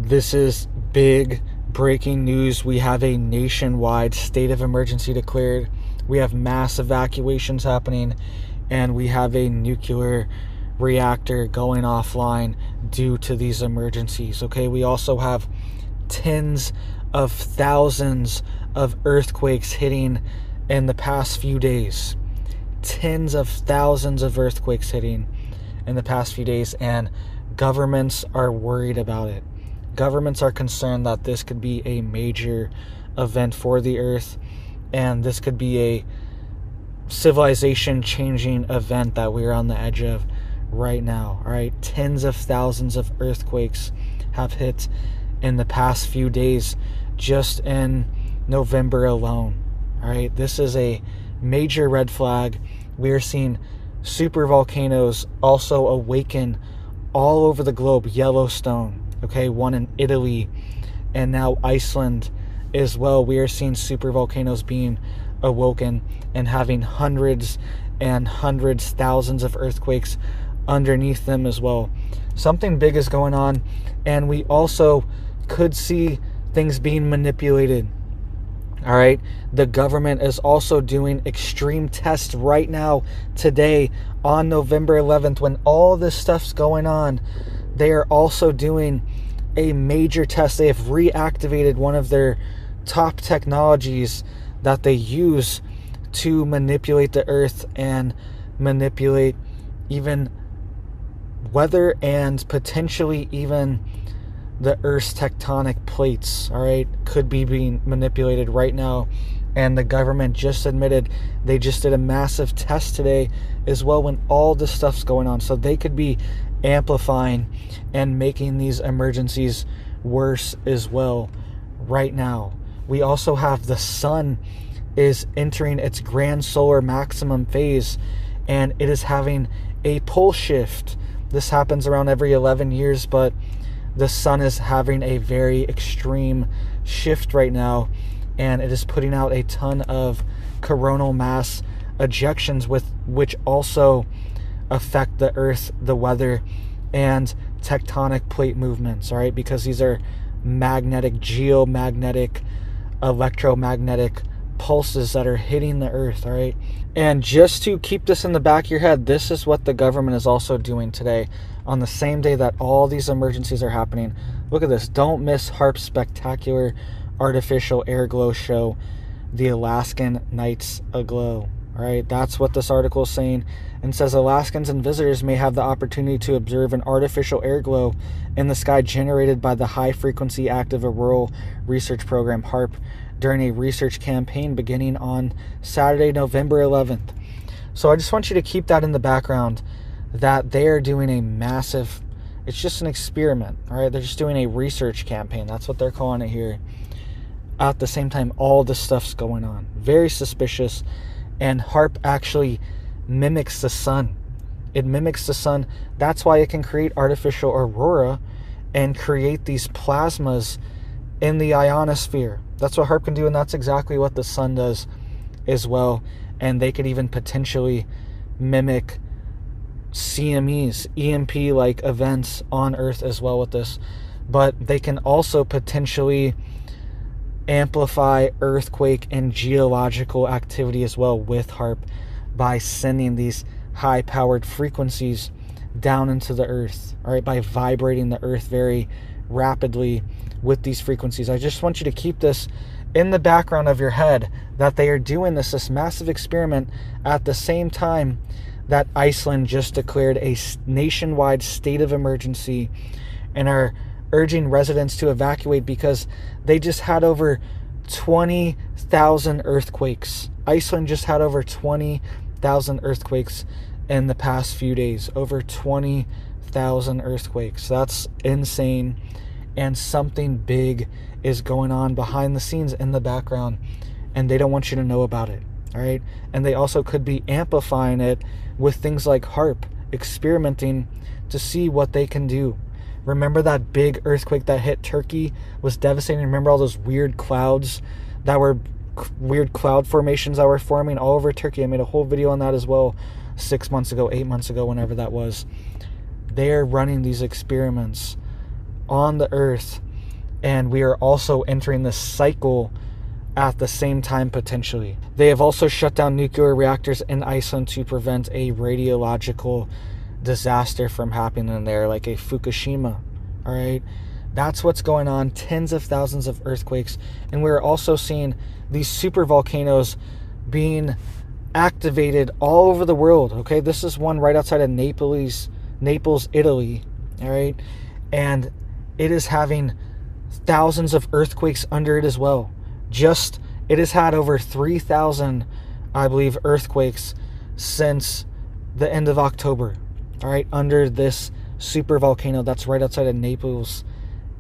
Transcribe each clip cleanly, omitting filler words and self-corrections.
This is big breaking news. We have a nationwide state of emergency declared. We have mass evacuations happening, and we have a nuclear reactor going offline due to these emergencies. Okay, we also have tens of thousands of earthquakes hitting in the past few days. Tens of thousands of earthquakes hitting in the past few days, and governments are worried about it. Governments are concerned that this could be a major event for the earth, and this could be a civilization changing event that we're on the edge of right now. All right, tens of thousands of earthquakes have hit in the past few days, just in November alone. All right, this is a major red flag. We are seeing super volcanoes also awaken all over the globe. Yellowstone, okay, one in Italy, and now Iceland as well. We are seeing super volcanoes being awoken and having hundreds and hundreds, thousands of earthquakes underneath them as well. Something big is going on, and we also could see things being manipulated. All right, the government is also doing extreme tests right now, today, on November 11th, when all this stuff's going on. They are also doing a major test. They have reactivated one of their top technologies that they use to manipulate the earth and manipulate even weather and potentially even the earth's tectonic plates. All right, could be being manipulated right now, and the government just admitted they just did a massive test today as well when all this stuff's going on. So they could be amplifying and making these emergencies worse as well right now. We also have the sun is entering its grand solar maximum phase, and it is having a pole shift. This happens around every 11 years, but the sun is having a very extreme shift right now, and it is putting out a ton of coronal mass ejections, with which also affect the earth, the weather, and tectonic plate movements. All right, because these are magnetic, geomagnetic, electromagnetic pulses that are hitting the earth. All right, and just to keep this in the back of your head, this is what the government is also doing today on the same day that all these emergencies are happening. Look at this. Don't miss HAARP's spectacular artificial air glow show, The Alaskan Nights Aglow. All right, that's what this article is saying, and says Alaskans and visitors may have the opportunity to observe an artificial air glow in the sky generated by the High Frequency Active Auroral Research Program, HAARP, during a research campaign beginning on Saturday, November 11th. So I just want you to keep that in the background, that they are doing a massive, it's just an experiment. All right, they're just doing a research campaign. That's what they're calling it here. At the same time, all this stuff's going on. Very suspicious. And HAARP actually mimics the sun. It mimics the sun. That's why it can create artificial aurora and create these plasmas in the ionosphere. That's what HAARP can do, and that's exactly what the sun does as well. And they could even potentially mimic CMEs, EMP-like events on Earth as well with this. But they can also potentially amplify earthquake and geological activity as well with HAARP by sending these high-powered frequencies down into the earth, all right, by vibrating the earth very rapidly with these frequencies. I just want you to keep this in the background of your head, that they are doing this massive experiment at the same time that Iceland just declared a nationwide state of emergency and are urging residents to evacuate because they just had over 20,000 earthquakes. Iceland just had over 20,000 earthquakes in the past few days. Over 20,000 earthquakes. That's insane. And something big is going on behind the scenes in the background, and they don't want you to know about it. All right, and they also could be amplifying it with things like HAARP, experimenting to see what they can do. Remember that big earthquake that hit Turkey was devastating? Remember all those weird clouds that were weird cloud formations that were forming all over Turkey? I made a whole video on that as well 6 months ago, 8 months ago, whenever that was. They're running these experiments on the earth And we are also entering this cycle at the same time, potentially. They have also shut down nuclear reactors in Iceland to prevent a radiological disaster from happening there, like a Fukushima. All right, that's what's going on. Tens of thousands of earthquakes, and we're also seeing these super volcanoes being activated all over the world. Okay, this is one right outside of Naples, Italy. All right, and it is having thousands of earthquakes under it as well. It has had over 3,000, I believe, earthquakes since the end of October. All right, under this super volcano that's right outside of Naples,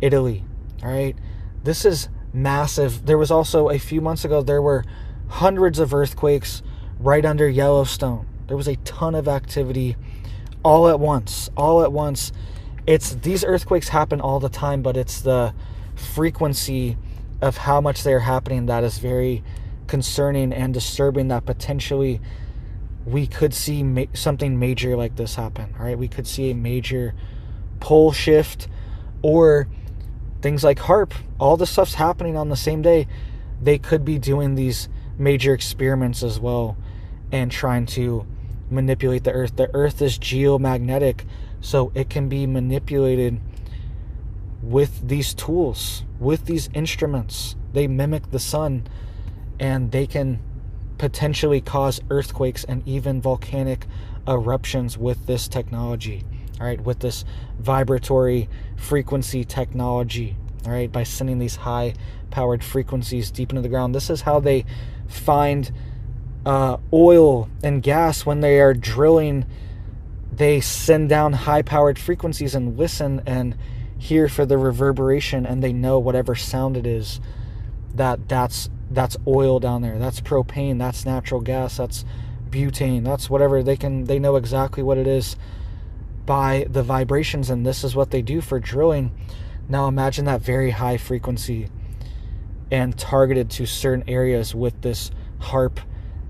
Italy. All right, this is massive. There was also, a few months ago, there were hundreds of earthquakes right under Yellowstone. There was a ton of activity all at once. These earthquakes happen all the time, but it's the frequency of how much they're happening that is very concerning and disturbing, that potentially we could see something major like this happen. All right, we could see a major pole shift, or things like HAARP. All this stuff's happening on the same day. They could be doing these major experiments as well and trying to manipulate the earth. The earth is geomagnetic, so it can be manipulated with these tools, with these instruments. They mimic the sun, and they can potentially cause earthquakes and even volcanic eruptions with this technology. All right, with this vibratory frequency technology. All right, by sending these high powered frequencies deep into the ground. This is how they find oil and gas when they are drilling. They send down high powered frequencies and listen and hear for the reverberation, and they know whatever sound it is, that's oil down there, that's propane, that's natural gas, that's butane, that's whatever. They know exactly what it is by the vibrations, and this is what they do for drilling. Now imagine that very high frequency and targeted to certain areas with this HAARP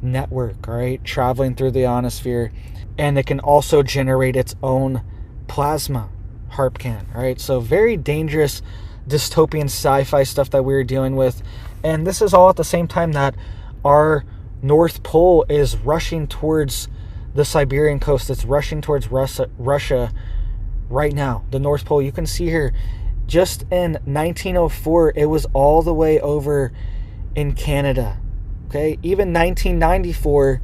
network, all right, traveling through the ionosphere. And it can also generate its own plasma. HAARP can. All right, so very dangerous dystopian sci-fi stuff that we're dealing with, and this is all at the same time that our North Pole is rushing towards the Siberian coast. It's rushing towards Russia right now. The North Pole, you can see here, just in 1904, it was all the way over in Canada. Okay, even 1994,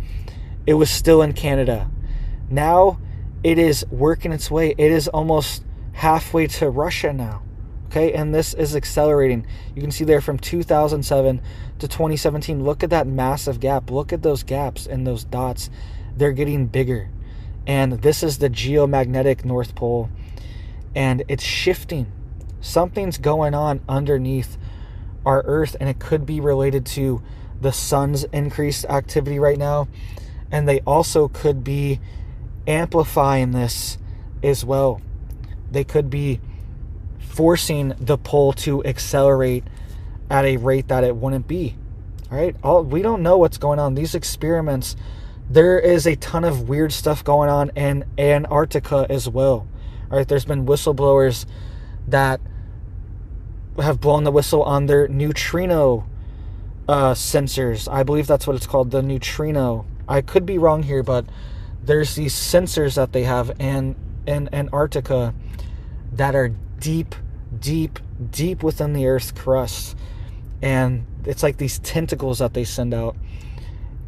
it was still in Canada. Now it is working its way. It is almost halfway to Russia now. Okay, and this is accelerating. You can see there from 2007 to 2017. Look at that massive gap. Look at those gaps and those dots. They're getting bigger. And this is the geomagnetic North Pole. And it's shifting. Something's going on underneath our Earth, and it could be related to the sun's increased activity right now. And they also could be amplifying this as well. They could be forcing the pole to accelerate at a rate that it wouldn't be. All right, we don't know what's going on. These experiments, there is a ton of weird stuff going on in Antarctica as well. All right, there's been whistleblowers that have blown the whistle on their neutrino sensors. I believe that's what it's called, the neutrino. I could be wrong here, but there's these sensors that they have in Antarctica that are deep within the Earth's crust, and it's like these tentacles that they send out.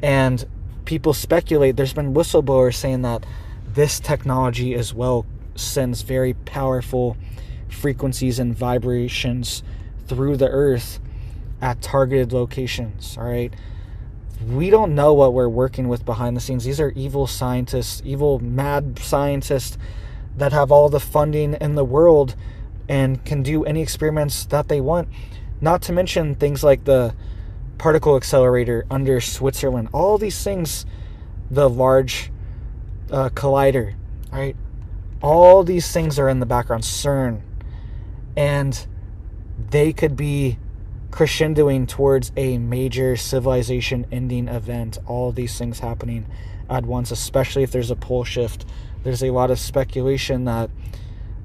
And people speculate, there's been whistleblowers saying that this technology as well sends very powerful frequencies and vibrations through the Earth at targeted locations. All right, we don't know what we're working with behind the scenes. These are evil scientists, evil mad scientists that have all the funding in the world and can do any experiments that they want. Not to mention things like the particle accelerator under Switzerland. All these things, the large collider, right? All these things are in the background, CERN, and they could be crescendoing towards a major civilization ending event. All these things happening at once, especially if there's a pole shift. There's a lot of speculation that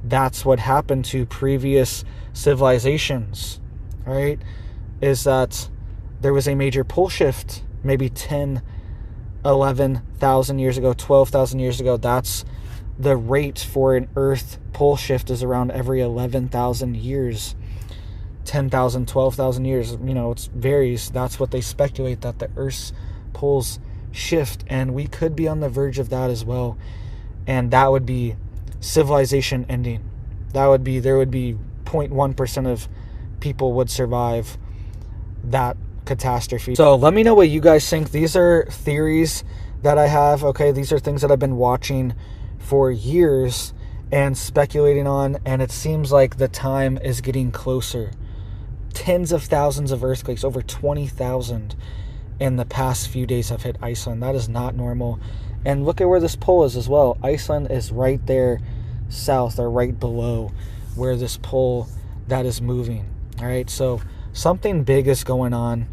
that's what happened to previous civilizations, right? Is that there was a major pole shift, maybe 10, 11,000 years ago, 12,000 years ago. That's the rate for an Earth pole shift, is around every 11,000 years, 10,000, 12,000 years. You know, it varies. That's what they speculate, that the Earth's poles shift, and we could be on the verge of that as well. And that would be civilization ending. There would be 0.1% of people would survive that catastrophe. So let me know what you guys think. These are theories that I have. Okay, these are things that I've been watching for years and speculating on, and it seems like the time is getting closer. Tens of thousands of earthquakes, over 20,000 in the past few days have hit Iceland. That is not normal. And look at where this pole is as well. Iceland is right there south, or right below where this pole that is moving. All right, so something big is going on,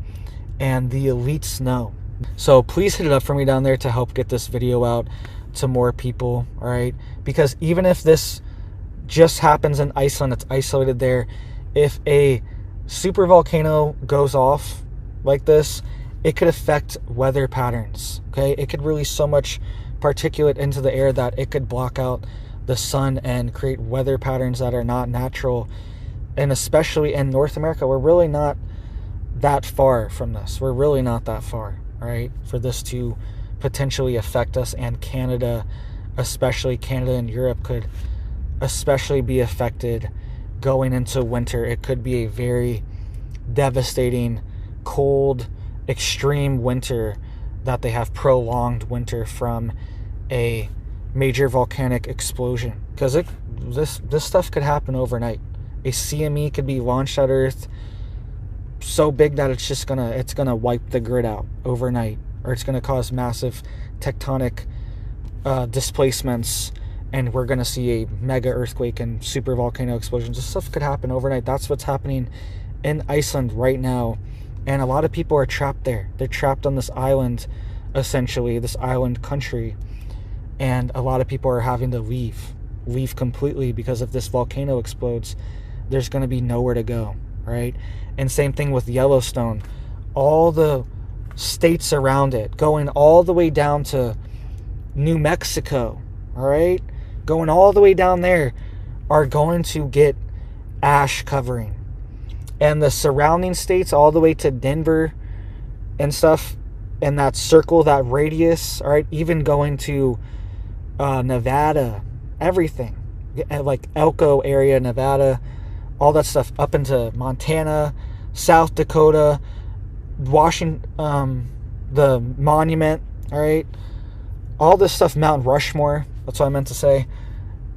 and the elites know. So please hit it up for me down there to help get this video out to more people, all right? Because even if this just happens in Iceland, it's isolated there, if a super volcano goes off like this, it could affect weather patterns, okay? It could release so much particulate into the air that it could block out the sun and create weather patterns that are not natural. And especially in North America, we're really not that far from this. We're really not that far, right, for this to potentially affect us. And Canada, especially Canada and Europe, could especially be affected going into winter. It could be a very devastating, cold, extreme winter, that they have prolonged winter from a major volcanic explosion. Because this stuff could happen overnight. A CME could be launched at Earth so big that it's gonna wipe the grid out overnight, or it's gonna cause massive tectonic displacements, and we're gonna see a mega earthquake and super volcano explosions. This stuff could happen overnight. That's what's happening in Iceland right now, and a lot of people are trapped there. They're trapped on this island, essentially, this island country, and a lot of people are having to leave completely, because if this volcano explodes, there's going to be nowhere to go, right? And same thing with Yellowstone. All the states around it, going all the way down to New Mexico, all right? Going all the way down there, are going to get ash covering. And the surrounding states, all the way to Denver and stuff, and that circle, that radius, all right, even going to Nevada, everything, like Elko area, Nevada, all that stuff, up into Montana, South Dakota, Washington, the Monument, all right, all this stuff, Mount Rushmore, that's what I meant to say.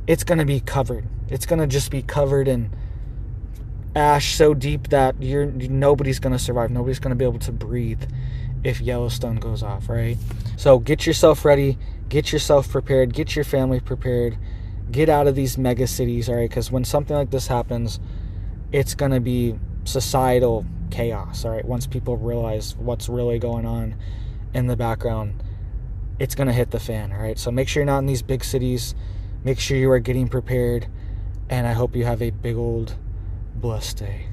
It's going to be covered. It's going to just be covered in ash so deep that nobody's going to survive. Nobody's going to be able to breathe if Yellowstone goes off, right? So get yourself ready, get yourself prepared, get your family prepared, get out of these mega cities, all right? Because when something like this happens, it's going to be societal chaos, all right? Once people realize what's really going on in the background, it's going to hit the fan, all right? So make sure you're not in these big cities. Make sure you are getting prepared, and I hope you have a big old blessed day.